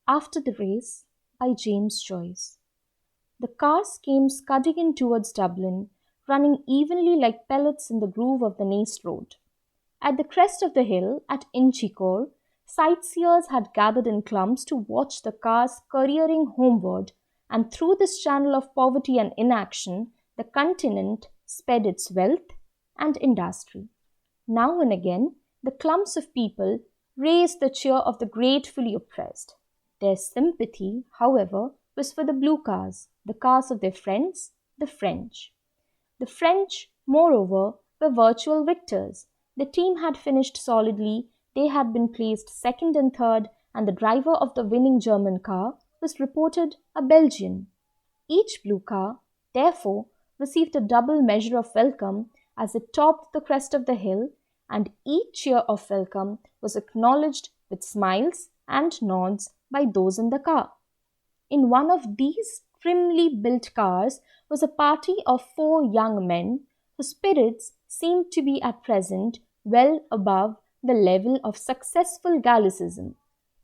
After the Race by James Joyce. The cars came scudding in towards Dublin, running evenly like pellets in the groove of the Naas Road. At the crest of the hill, at Inchicore, sightseers had gathered in clumps to watch the cars careering homeward, and through this channel of poverty and inaction, the continent sped its wealth and industry. Now and again, the clumps of people raised the cheer of the gratefully oppressed. Their sympathy, however, was for the blue cars, the cars of their friends, the French. The French, moreover, were virtual victors. The team had finished solidly, they had been placed second and third, and the driver of the winning German car was reported a Belgian. Each blue car, therefore, received a double measure of welcome as it topped the crest of the hill, and each cheer of welcome was acknowledged with smiles and nods by those in the car. In one of these trimly built cars was a party of 4 young men whose spirits seemed to be at present well above the level of successful Gallicism.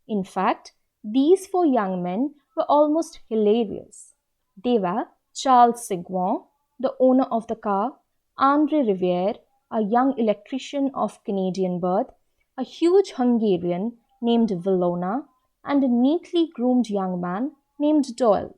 In fact, these 4 young men were almost hilarious. They were Charles Seguin, the owner of the car, André Rivière, a young electrician of Canadian birth, a huge Hungarian named Villona, and a neatly groomed young man named Doyle.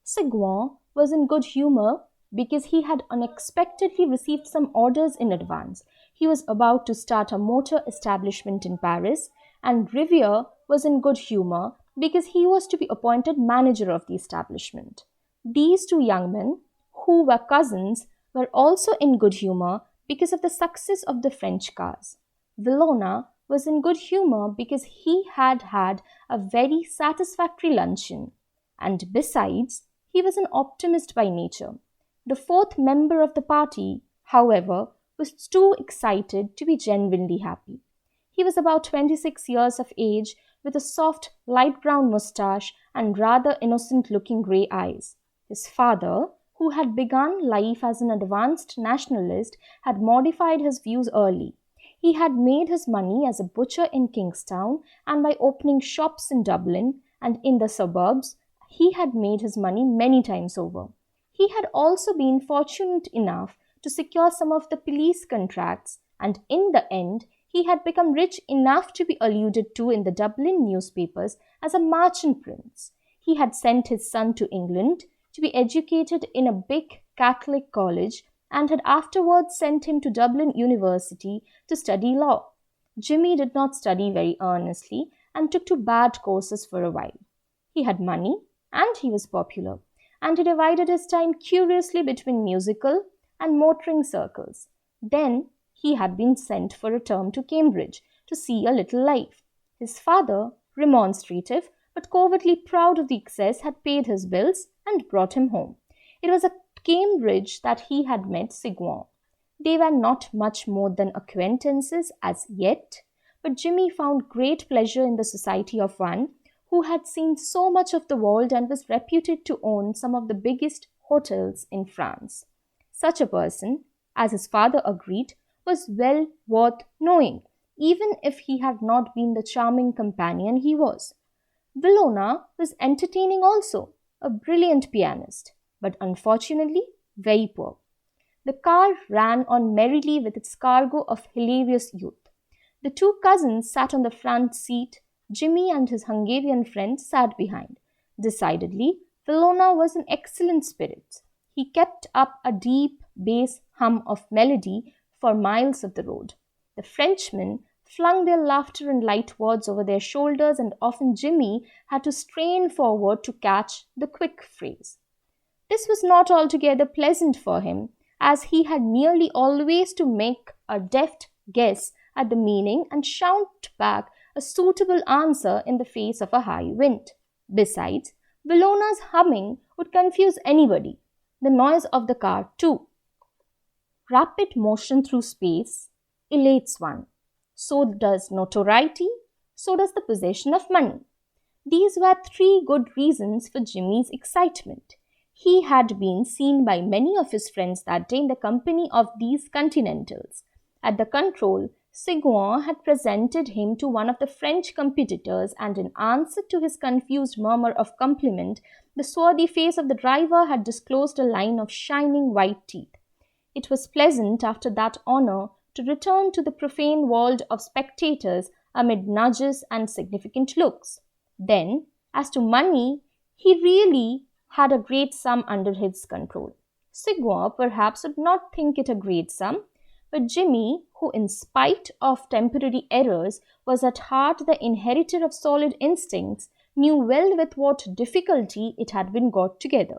Seguin was in good humour because he had unexpectedly received some orders in advance. He was about to start a motor establishment in Paris, and Rivière was in good humour because he was to be appointed manager of the establishment. These 2 young men, who were cousins, were also in good humour because of the success of the French cars. Villona was in good humour because he had had a very satisfactory luncheon, and besides, he was an optimist by nature. The 4th member of the party, however, was too excited to be genuinely happy. He was about 26 years of age, with a soft, light brown moustache and rather innocent-looking grey eyes. His father, who had begun life as an advanced nationalist, had modified his views early. He had made his money as a butcher in Kingstown, and by opening shops in Dublin and in the suburbs, he had made his money many times over. He had also been fortunate enough to secure some of the police contracts, and in the end, he had become rich enough to be alluded to in the Dublin newspapers as a merchant prince. He had sent his son to England to be educated in a big Catholic college, and had afterwards sent him to Dublin University to study law. Jimmy did not study very earnestly and took to bad courses for a while. He had money and he was popular, and he divided his time curiously between musical and motoring circles. Then he had been sent for a term to Cambridge to see a little life. His father, remonstrative but covertly proud of the excess, had paid his bills and brought him home. It was at Cambridge that he had met Seguin. They were not much more than acquaintances as yet, but Jimmy found great pleasure in the society of one who had seen so much of the world and was reputed to own some of the biggest hotels in France. Such a person, as his father agreed, was well worth knowing, even if he had not been the charming companion he was. Villona was entertaining also, a brilliant pianist, but unfortunately very poor. The car ran on merrily with its cargo of hilarious youth. The 2 cousins sat on the front seat. Jimmy and his Hungarian friend sat behind. Decidedly, Villona was in excellent spirits. He kept up a deep bass hum of melody for miles of the road. The Frenchmen flung their laughter and light words over their shoulders, and often Jimmy had to strain forward to catch the quick phrase. This was not altogether pleasant for him, as he had nearly always to make a deft guess at the meaning and shout back a suitable answer in the face of a high wind. Besides, Villona's humming would confuse anybody. The noise of the car, too. Rapid motion through space elates one. So does notoriety, so does the possession of money. These were 3 good reasons for Jimmy's excitement. He had been seen by many of his friends that day in the company of these continentals. At the control, Seguin had presented him to one of the French competitors, and in answer to his confused murmur of compliment, the swarthy face of the driver had disclosed a line of shining white teeth. It was pleasant, after that honour, to return to the profane world of spectators amid nudges and significant looks. Then, as to money, he really had a great sum under his control. Seguin perhaps would not think it a great sum, but Jimmy, who in spite of temporary errors was at heart the inheritor of solid instincts, knew well with what difficulty it had been got together.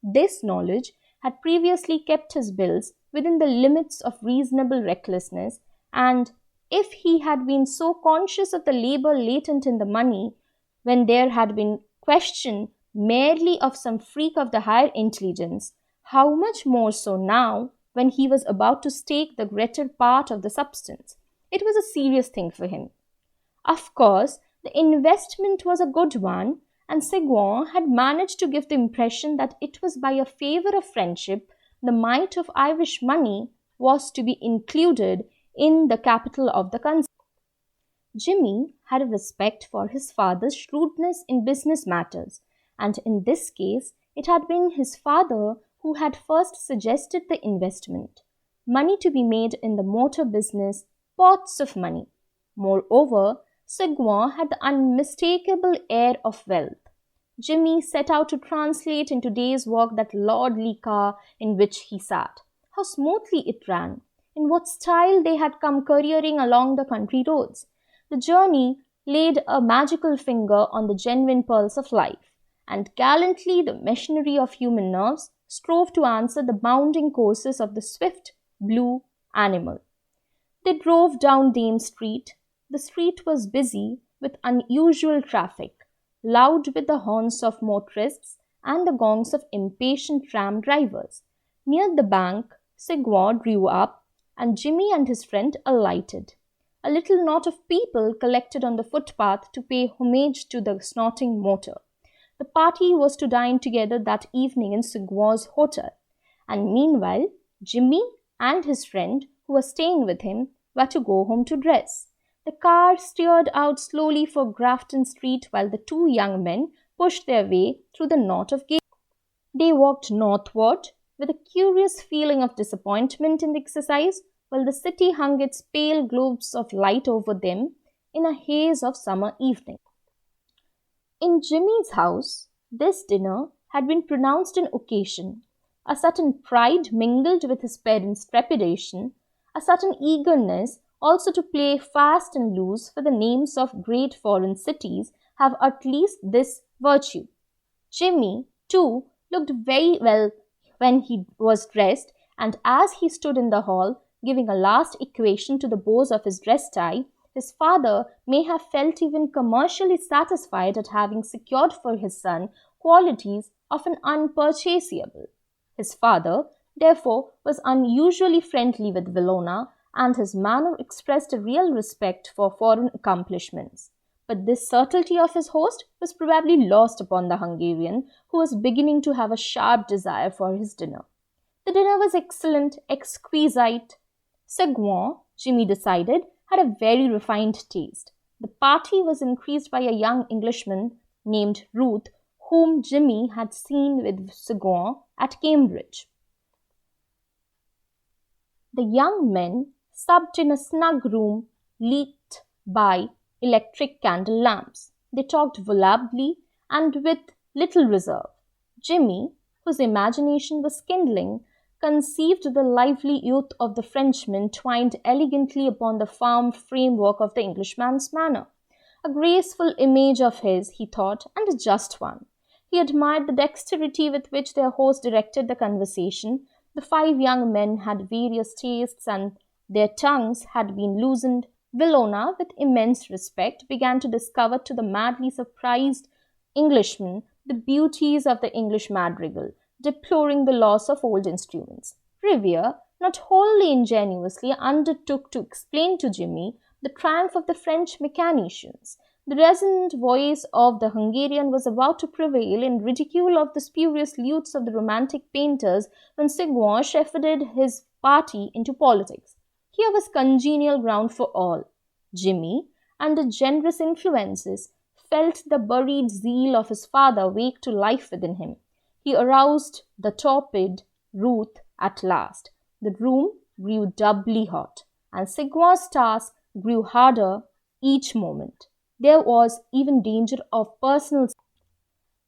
This knowledge had previously kept his bills within the limits of reasonable recklessness, and if he had been so conscious of the labour latent in the money, when there had been question merely of some freak of the higher intelligence, how much more so now, when he was about to stake the greater part of the substance. It was a serious thing for him. Of course, the investment was a good one, and Seguin had managed to give the impression that it was by a favour of friendship the mite of Irish money was to be included in the capital of the concern. Jimmy had a respect for his father's shrewdness in business matters, and in this case it had been his father who had first suggested the investment. Money to be made in the motor business, pots of money. Moreover, Seguin had the unmistakable air of wealth. Jimmy set out to translate into day's work that lordly car in which he sat. How smoothly it ran! In what style they had come careering along the country roads! The journey laid a magical finger on the genuine pulse of life, and gallantly the machinery of human nerves strove to answer the bounding courses of the swift blue animal. They drove down Dame Street. The street was busy with unusual traffic, loud with the horns of motorists and the gongs of impatient tram drivers. Near the bank, Seguin drew up, and Jimmy and his friend alighted. A little knot of people collected on the footpath to pay homage to the snorting motor. The party was to dine together that evening in Seguin's hotel, and meanwhile Jimmy and his friend, who was staying with him, were to go home to dress. The car steered out slowly for Grafton Street while the two young men pushed their way through the knot of gates. They walked northward with a curious feeling of disappointment in the exercise, while the city hung its pale globes of light over them in a haze of summer evening. In Jimmy's house, this dinner had been pronounced an occasion. A certain pride mingled with his parents' trepidation, a certain eagerness also to play fast and loose, for the names of great foreign cities have at least this virtue. Jimmy, too, looked very well when he was dressed, and as he stood in the hall, giving a last equation to the bows of his dress tie, his father may have felt even commercially satisfied at having secured for his son qualities often unpurchasable. His father, therefore, was unusually friendly with Villona, and his manner expressed a real respect for foreign accomplishments. But this subtlety of his host was probably lost upon the Hungarian, who was beginning to have a sharp desire for his dinner. The dinner was excellent, exquisite. Seguin, Jimmy decided, had a very refined taste. The party was increased by a young Englishman named Ruth, whom Jimmy had seen with Seguin at Cambridge. The young men supped in a snug room lit by electric candle lamps. They talked volubly and with little reserve. Jimmy, whose imagination was kindling, conceived the lively youth of the Frenchman twined elegantly upon the firm framework of the Englishman's manner. A graceful image of his, he thought, and a just one. He admired the dexterity with which their host directed the conversation. The 5 young men had various tastes, and their tongues had been loosened. Villona, with immense respect, began to discover to the madly surprised Englishman the beauties of the English madrigal, deploring the loss of old instruments. Riviere, not wholly ingenuously, undertook to explain to Jimmy the triumph of the French mechanicians. The resonant voice of the Hungarian was about to prevail in ridicule of the spurious lutes of the romantic painters when Seguin shepherded his party into politics. Here was congenial ground for all. Jimmy, under generous influences, felt the buried zeal of his father wake to life within him. He aroused the torpid Ruth at last. The room grew doubly hot, and Sigwar's task grew harder each moment. There was even danger of personal.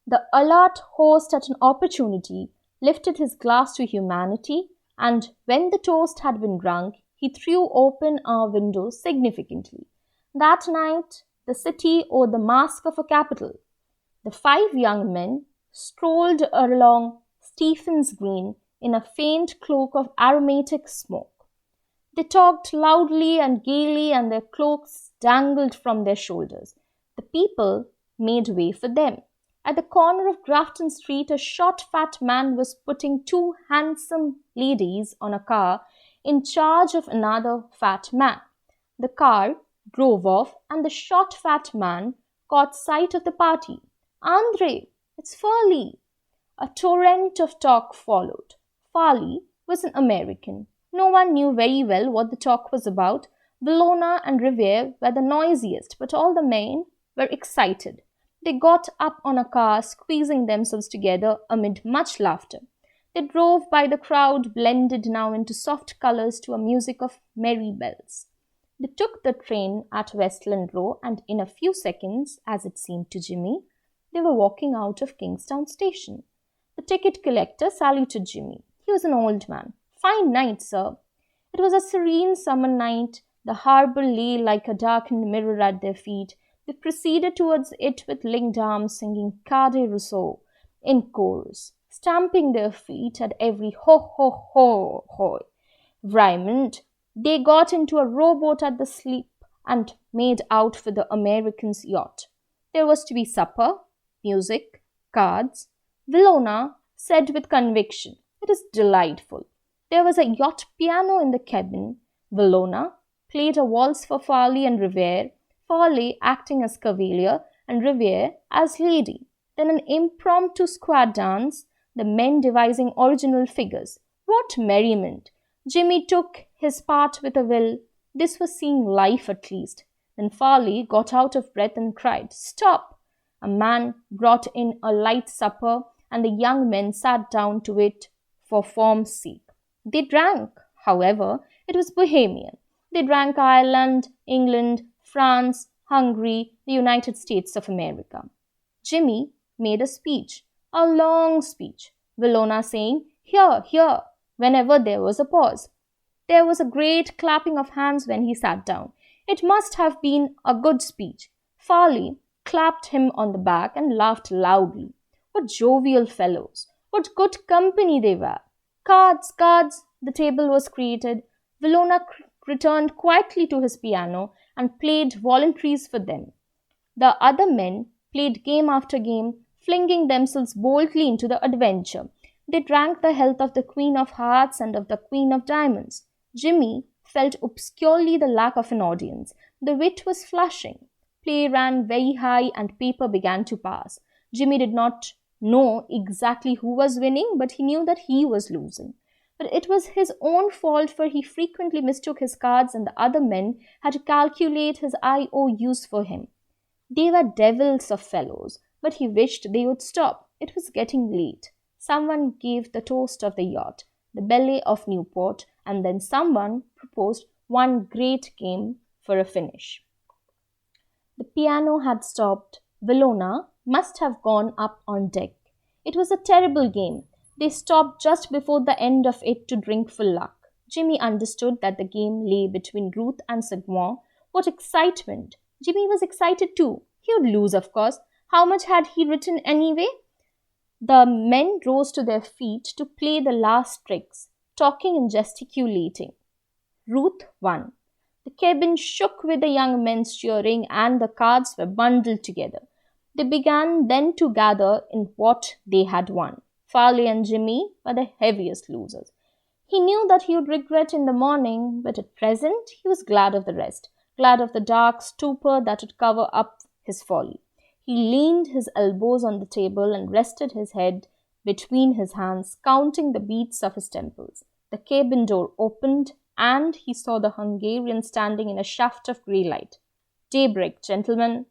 The alert host at an opportunity lifted his glass to humanity, and when the toast had been drunk, he threw open a window significantly. That night, the city wore the mask of a capital. The 5 young men strolled along Stephen's Green in a faint cloak of aromatic smoke. They talked loudly and gaily, and their cloaks dangled from their shoulders. The people made way for them. At the corner of Grafton Street, a short, fat man was putting 2 handsome ladies on a car in charge of another fat man. The car drove off, and the short, fat man caught sight of the party. "Andre, it's Farley!" A torrent of talk followed. Farley was an American. No one knew very well what the talk was about. Bellona and Xavier were the noisiest, but all the men were excited. They got up on a car, squeezing themselves together amid much laughter. They drove by the crowd, blended now into soft colours to a music of merry bells. They took the train at Westland Row, and in a few seconds, as it seemed to Jimmy, they were walking out of Kingstown Station. The ticket collector saluted Jimmy. He was an old man. "Fine night, sir." It was a serene summer night. The harbour lay like a darkened mirror at their feet. They proceeded towards it with linked arms, singing Cade Rousseau in chorus, stamping their feet at every ho, ho, ho, ho. Raymond, they got into a rowboat at the sleep and made out for the American's yacht. There was to be supper, music, cards. Bellona said with conviction, "It is delightful." There was a yacht piano in the cabin. Bellona played a waltz for Farley and Xavier, Farley acting as cavalier and Xavier as lady. Then an impromptu squad dance, the men devising original figures. What merriment! Jimmy took his part with a will. This was seeing life at least. Then Farley got out of breath and cried, "Stop!" A man brought in a light supper, and the young men sat down to it for form's sake. They drank, however, it was Bohemian. They drank Ireland, England, France, Hungary, the United States of America. Jimmy made a speech, a long speech, Bellona saying, "Here, here," whenever there was a pause. There was a great clapping of hands when he sat down. It must have been a good speech. Farley clapped him on the back and laughed loudly. What jovial fellows! What good company they were! Cards, cards! The table was created. Bellona returned quietly to his piano and played voluntaries for them. The other men played game after game, flinging themselves boldly into the adventure. They drank the health of the Queen of Hearts and of the Queen of Diamonds. Jimmy felt obscurely the lack of an audience. The wit was flashing. Play ran very high and paper began to pass. Jimmy did not know exactly who was winning, but he knew that he was losing. But it was his own fault, for he frequently mistook his cards and the other men had to calculate his IOUs for him. They were devils of fellows, but he wished they would stop. It was getting late. Someone gave the toast of the yacht, the Ballet of Newport, and then someone proposed one great game for a finish. The piano had stopped. Bellona must have gone up on deck. It was a terrible game. They stopped just before the end of it to drink for luck. Jimmy understood that the game lay between Ruth and Sigmund. What excitement! Jimmy was excited too. He would lose, of course. How much had he written anyway? The men rose to their feet to play the last tricks, talking and gesticulating. Ruth won. The cabin shook with the young men's cheering, and the cards were bundled together. They began then to gather in what they had won. Farley and Jimmy were the heaviest losers. He knew that he would regret in the morning, but at present he was glad of the rest, glad of the dark stupor that would cover up his folly. He leaned his elbows on the table and rested his head between his hands, counting the beats of his temples. The cabin door opened, and he saw the Hungarian standing in a shaft of grey light. "Daybreak, gentlemen,"